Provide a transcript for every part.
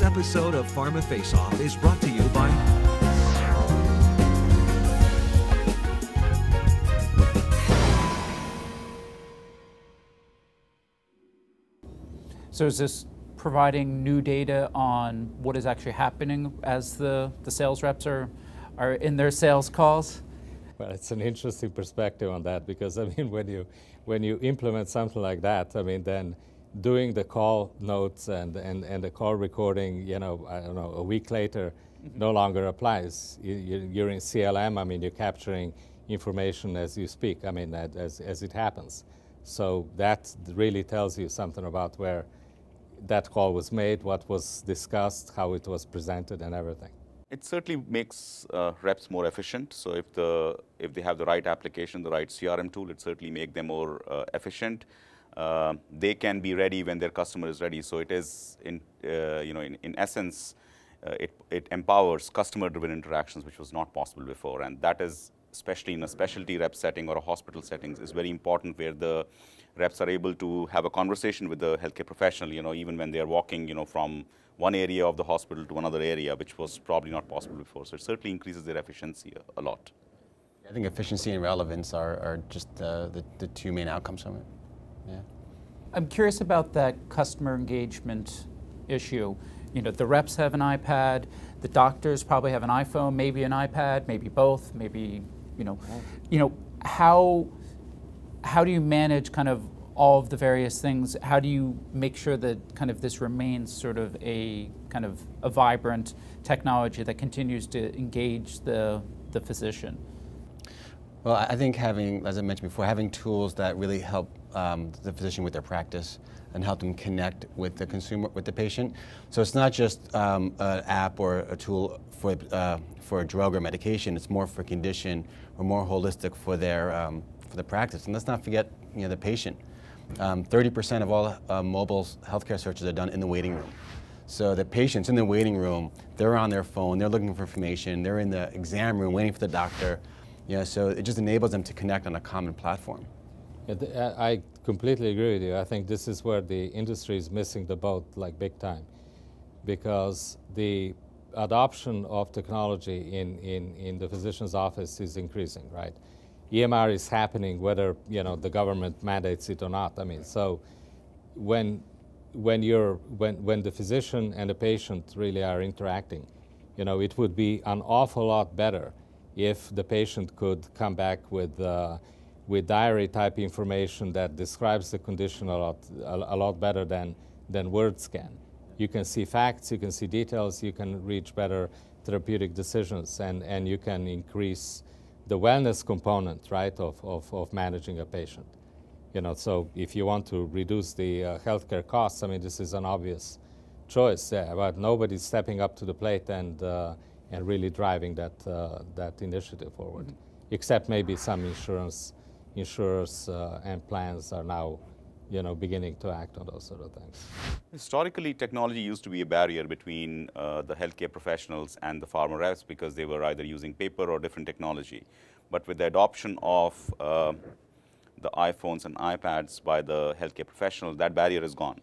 This episode of Pharma Face Off is brought to you by So is this providing new data on what is actually happening as the sales reps are in their sales calls? Well, it's an interesting perspective on that because, I mean, when you implement something like that, I mean, then doing the call notes and the call recording, you know, I don't know, a week later no longer applies. You're in CLM, I mean, you're capturing information as you speak, I mean, as it happens. So that really tells you something about where that call was made, what was discussed, how it was presented, and everything. It certainly makes reps more efficient. So if they have the right application, the right CRM tool, it certainly makes them more efficient. They can be ready when their customer is ready. So it is, in essence, it empowers customer-driven interactions, which was not possible before. And that is, especially in a specialty rep setting or a hospital settings, is very important, where the reps are able to have a conversation with the healthcare professional, you know, even when they are walking, you know, from one area of the hospital to another area, which was probably not possible before. So it certainly increases their efficiency a lot. I think efficiency and relevance are just the two main outcomes from it. Yeah. I'm curious about that customer engagement issue. You know, the reps have an iPad, the doctors probably have an iPhone, maybe an iPad, maybe both, maybe, how do you manage kind of all of the various things? How do you make sure that kind of this remains sort of a kind of a vibrant technology that continues to engage the physician? Well, I think having, as I mentioned before, having tools that really help the physician with their practice and help them connect with the consumer, with the patient. So it's not just an app or a tool for a drug or medication. It's more for condition or more holistic for the practice. And let's not forget, you know, the patient. 30% of all mobile healthcare searches are done in the waiting room. So the patients in the waiting room, they're on their phone, they're looking for information, they're in the exam room waiting for the doctor. You know, so it just enables them to connect on a common platform. Yeah, I completely agree with you. I think this is where the industry is missing the boat, like big time, because the adoption of technology in the physician's office is increasing, right? EMR is happening whether, you know, the government mandates it or not. I mean, so when the physician and the patient really are interacting, you know, it would be an awful lot better if the patient could come back with diary type information that describes the condition a lot better than words can. You can see facts, you can see details, you can reach better therapeutic decisions, and you can increase the wellness component, right, of managing a patient. You know, so if you want to reduce the healthcare costs, I mean, this is an obvious choice, yeah, but nobody's stepping up to the plate and really driving that initiative forward, except maybe some insurers and plans are now, you know, beginning to act on those sort of things. Historically, technology used to be a barrier between the healthcare professionals and the pharma reps because they were either using paper or different technology. But with the adoption of the iPhones and iPads by the healthcare professionals, that barrier is gone.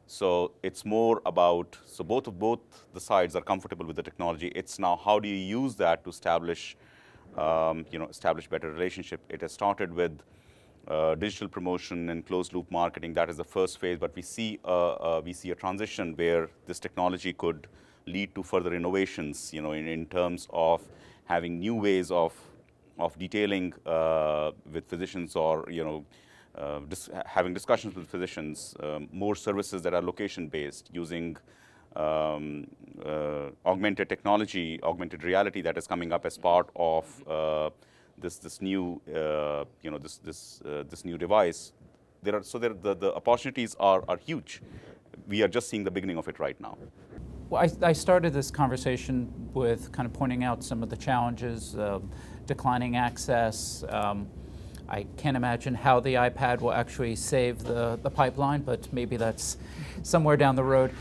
So it's more about, so both the sides are comfortable with the technology. It's now how do you use that to establish, establish better relationship. It has started with digital promotion and closed loop marketing. That is the first phase, but we see a transition where this technology could lead to further innovations, you know, in terms of having new ways of detailing with physicians, or, you know, having discussions with physicians, more services that are location-based, using augmented technology, augmented reality that is coming up as part of this new this new device. The opportunities are huge. We are just seeing the beginning of it right now. Well, I started this conversation with kind of pointing out some of the challenges, declining access. I can't imagine how the iPad will actually save the pipeline, but maybe that's somewhere down the road.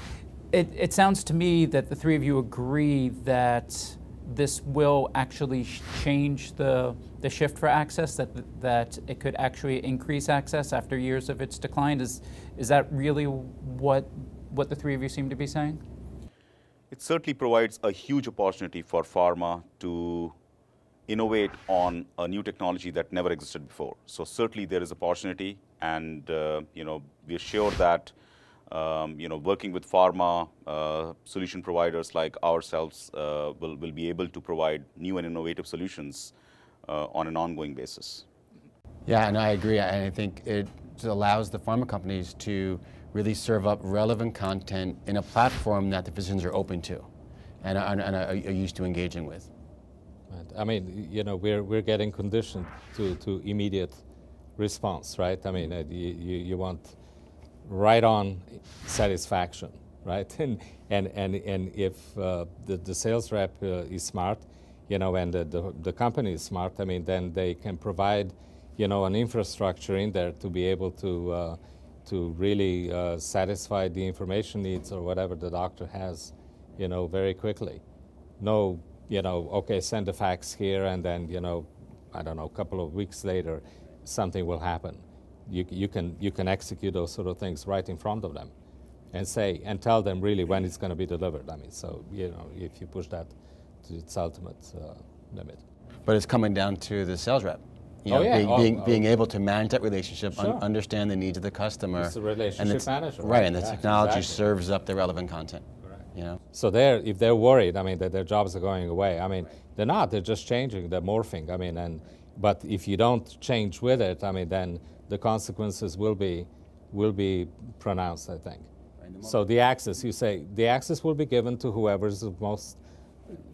It sounds to me that the three of you agree that this will actually change the shift for access, that it could actually increase access after years of its decline. Is that really what the three of you seem to be saying? It certainly provides a huge opportunity for pharma to innovate on a new technology that never existed before. So certainly there is opportunity, and we're sure that working with pharma solution providers like ourselves will be able to provide new and innovative solutions on an ongoing basis. Yeah, and I agree. And I think it allows the pharma companies to really serve up relevant content in a platform that the physicians are open to and are used to engaging with. Right. I mean, we're getting conditioned to immediate response, right? I mean, you want right on satisfaction, right? And if the sales rep is smart, and the company is smart, I mean, then they can provide, an infrastructure in there to be able to really satisfy the information needs or whatever the doctor has, very quickly. No, okay, send a fax here, and then, I don't know, a couple of weeks later, something will happen. You can execute those sort of things right in front of them, and tell them really when it's going to be delivered. I mean, so if you push that to its ultimate limit. But it's coming down to the sales rep. Being able to manage that relationship, sure. Understand the needs of the customer. It's a relationship manager. Right, and the technology exactly. serves up the relevant content. Correct. So if they're worried, I mean, that their jobs are going away, I mean, they're not. They're just changing. They're morphing. I mean, but if you don't change with it, I mean, then the consequences will be pronounced, I think. Right. So the access, you say, the access will be given to whoever's of most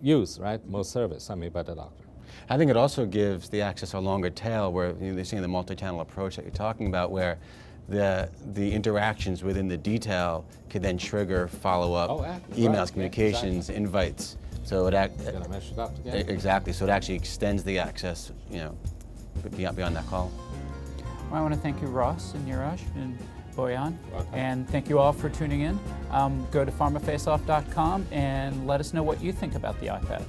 use, right? Most service, I mean, by the doctor. I think it also gives the access a longer tail where they're seeing the multi-channel approach that you're talking about, where the interactions within the detail could then trigger follow-up emails, right. Communications, exactly. Invites. So it mesh it up together. Exactly. So it actually extends the access, beyond that call. Well, I want to thank you, Ross and Neeraj and Boyan, and thank you all for tuning in. Go to pharmafaceoff.com and let us know what you think about the iPad.